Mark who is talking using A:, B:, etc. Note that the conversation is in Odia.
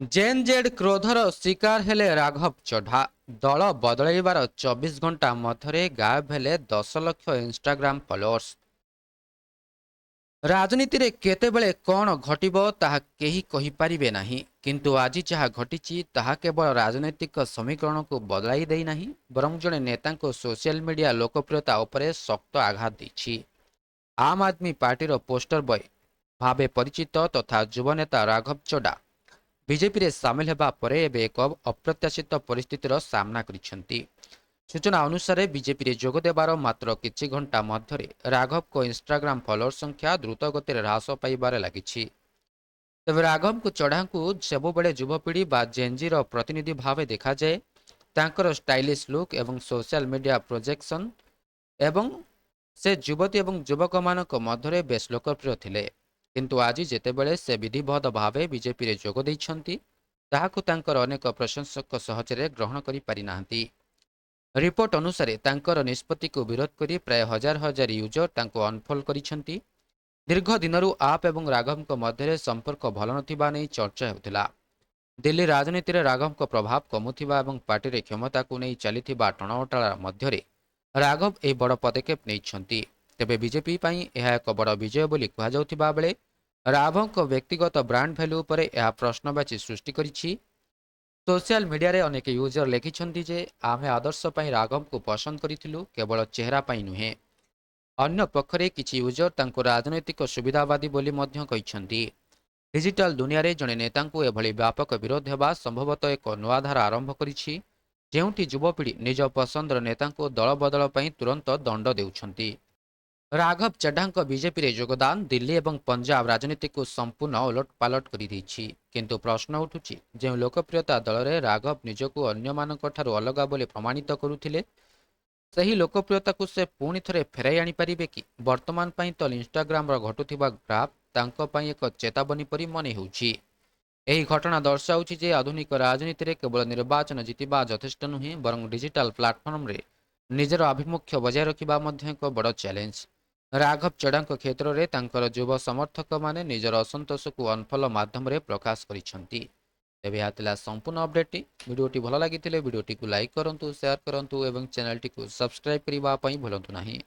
A: ଜେନ୍-ଜେଡ୍ କ୍ରୋଧର ଶିକାର ହେଲେ ରାଘବ ଚଢା। ଦଳ ବଦଳାଇବାର 24 ଘଣ୍ଟା ମଧ୍ୟରେ ଗାୟବ ହେଲେ 10 ଲକ୍ଷ ଇନଷ୍ଟାଗ୍ରାମ ଫଲୋଅର୍ସ। ରାଜନୀତିରେ କେତେବେଳେ କ'ଣ ଘଟିବ ତାହା କେହି କହିପାରିବେ ନାହିଁ, କିନ୍ତୁ ଆଜି ଯାହା ଘଟିଛି ତାହା କେବଳ ରାଜନୈତିକ ସମୀକରଣକୁ ବଦଳାଇ ଦେଇନାହିଁ, ବରଂ ଜଣେ ନେତାଙ୍କ ସୋସିଆଲ ମିଡିଆ ଲୋକପ୍ରିୟତା ଉପରେ ଶକ୍ତ ଆଘାତ ଦେଇଛି। ଆମ୍ ଆଦମୀ ପାର୍ଟିର ପୋଷ୍ଟର ବୟ ଭାବେ ପରିଚିତ ତଥା ଯୁବନେତା ରାଘବ ଚଡ୍ଡା ବିଜେପିରେ ସାମିଲ ହେବା ପରେ ଏବେ ଏକ ଅପ୍ରତ୍ୟାଶିତ ପରିସ୍ଥିତିର ସାମ୍ନା କରିଛନ୍ତି। ସୂଚନା ଅନୁସାରେ ବିଜେପିରେ ଯୋଗ ଦେବାର ମାତ୍ର କିଛି ଘଣ୍ଟା ମଧ୍ୟରେ ରାଘବଙ୍କ ଇନଷ୍ଟାଗ୍ରାମ ଫଲୋଅର ସଂଖ୍ୟା ଦ୍ରୁତ ଗତିରେ ହ୍ରାସ ପାଇବାରେ ଲାଗିଛି। ତେବେ ରାଘବଙ୍କୁ ଚଢାଙ୍କୁ ସବୁବେଳେ ଯୁବପିଢ଼ି ବା ଜେନ୍ଜିର ପ୍ରତିନିଧି ଭାବେ ଦେଖାଯାଏ। ତାଙ୍କର ଷ୍ଟାଇଲିଶ ଲୁକ୍ ଏବଂ ସୋସିଆଲ ମିଡିଆ ପ୍ରୋଜେକ୍ସନ ଏବଂ ସେ ଯୁବତୀ ଏବଂ ଯୁବକମାନଙ୍କ ମଧ୍ୟରେ ବେଶ ଲୋକପ୍ରିୟ ଥିଲେ। କିନ୍ତୁ ଆଜି ଯେତେବେଳେ ସେ ବିଧିବଦ୍ଧ ଭାବେ ବିଜେପିରେ ଯୋଗ ଦେଇଛନ୍ତି, ତାହାକୁ ତାଙ୍କର ଅନେକ ପ୍ରଶଂସକ ସହଜରେ ଗ୍ରହଣ କରିପାରିନାହାନ୍ତି। ରିପୋର୍ଟ ଅନୁସାରେ ତାଙ୍କର ନିଷ୍ପତ୍ତିକୁ ବିରୋଧ କରି ପ୍ରାୟ ହଜାର ହଜାର ୟୁଜର ତାଙ୍କୁ ଅନଫଲୋ କରିଛନ୍ତି। ଦୀର୍ଘ ଦିନରୁ ଆପ୍ ଏବଂ ରାଘବଙ୍କ ମଧ୍ୟରେ ସମ୍ପର୍କ ଭଲ ନଥିବା ନେଇ ଚର୍ଚ୍ଚା ହେଉଥିଲା। ଦିଲ୍ଲୀ ରାଜନୀତିରେ ରାଘବଙ୍କ ପ୍ରଭାବ କମୁଥିବା ଏବଂ ପାର୍ଟିରେ କ୍ଷମତାକୁ ନେଇ ଚାଲିଥିବା ଟଣାଓଟରା ମଧ୍ୟରେ ରାଘବ ଏହି ବଡ଼ ପଦକ୍ଷେପ ନେଇଛନ୍ତି। ତେବେ ବିଜେପି ପାଇଁ ଏହା ଏକ ବଡ଼ ବିଜୟ ବୋଲି କୁହାଯାଉଥିବା ବେଳେ ରାଘବଙ୍କ ବ୍ୟକ୍ତିଗତ ବ୍ରାଣ୍ଡ ଭ୍ୟାଲୁ ଉପରେ ଏହା ପ୍ରଶ୍ନବାଚୀ ସୃଷ୍ଟି କରିଛି। ସୋସିଆଲ ମିଡିଆରେ ଅନେକ ୟୁଜର ଲେଖିଛନ୍ତି ଯେ ଆମେ ଆଦର୍ଶ ପାଇଁ ରାଘବଙ୍କୁ ପସନ୍ଦ କରିଥିଲୁ, କେବଳ ଚେହେରା ପାଇଁ ନୁହେଁ। ଅନ୍ୟ ପକ୍ଷରେ କିଛି ୟୁଜର ତାଙ୍କୁ ରାଜନୈତିକ ସୁବିଧାବାଦୀ ବୋଲି ମଧ୍ୟ କହିଛନ୍ତି। ଡିଜିଟାଲ ଦୁନିଆରେ ଜଣେ ନେତାଙ୍କୁ ଏଭଳି ବ୍ୟାପକ ବିରୋଧ ହେବା ସମ୍ଭବତଃ ଏକ ନୂଆ ଧାରା ଆରମ୍ଭ କରିଛି, ଯେଉଁଠି ଯୁବପିଢ଼ି ନିଜ ପସନ୍ଦର ନେତାଙ୍କୁ ଦଳ ବଦଳ ପାଇଁ ତୁରନ୍ତ ଦଣ୍ଡ ଦେଉଛନ୍ତି। ରାଘବ ଚଡ୍ଡାଙ୍କ ବିଜେପିରେ ଯୋଗଦାନ ଦିଲ୍ଲୀ ଏବଂ ପଞ୍ଜାବ ରାଜନୀତିକୁ ସମ୍ପୂର୍ଣ୍ଣ ଓଲଟପାଲଟ କରିଦେଇଛି। କିନ୍ତୁ ପ୍ରଶ୍ନ ଉଠୁଛି, ଯେଉଁ ଲୋକପ୍ରିୟତା ଦଳରେ ରାଘବ ନିଜକୁ ଅନ୍ୟମାନଙ୍କଠାରୁ ଅଲଗା ବୋଲି ପ୍ରମାଣିତ କରୁଥିଲେ, ସେହି ଲୋକପ୍ରିୟତାକୁ ସେ ପୁଣି ଥରେ ଫେରାଇ ଆଣିପାରିବେ କି? ବର୍ତ୍ତମାନ ପାଇଁ ତ ଇନଷ୍ଟାଗ୍ରାମର ଘଟୁଥିବା ଗ୍ରାଫ ତାଙ୍କ ପାଇଁ ଏକ ଚେତାବନୀ ପରି ମନେ ହେଉଛି। ଏହି ଘଟଣା ଦର୍ଶାଉଛି ଯେ ଆଧୁନିକ ରାଜନୀତିରେ କେବଳ ନିର୍ବାଚନ ଜିତିବା ଯଥେଷ୍ଟ ନୁହେଁ, ବରଂ ଡିଜିଟାଲ ପ୍ଲାଟଫର୍ମରେ ନିଜର ଆଭିମୁଖ୍ୟ ବଜାୟ ରଖିବା ମଧ୍ୟ ଏକ ବଡ଼ ଚ୍ୟାଲେଞ୍ଜ। ରାଘବ ଚଡ୍ଡାଙ୍କ କ୍ଷେତ୍ରରେ ତାଙ୍କର ଯୁବ ସମର୍ଥକମାନେ ନିଜର ଅସନ୍ତୋଷକୁ ଅନଫଲୋ ମାଧ୍ୟମରେ ପ୍ରକାଶ କରିଛନ୍ତି। ତେବେ ଏହା ଥିଲା ସମ୍ପୂର୍ଣ୍ଣ ଅପଡେଟଟି। ଭିଡ଼ିଓଟି ଭଲ ଲାଗିଥିଲେ ଭିଡ଼ିଓଟିକୁ ଲାଇକ୍ କରନ୍ତୁ, ସେୟାର କରନ୍ତୁ ଏବଂ ଚ୍ୟାନେଲଟିକୁ ସବସ୍କ୍ରାଇବ୍ କରିବା ପାଇଁ ଭୁଲନ୍ତୁ ନାହିଁ।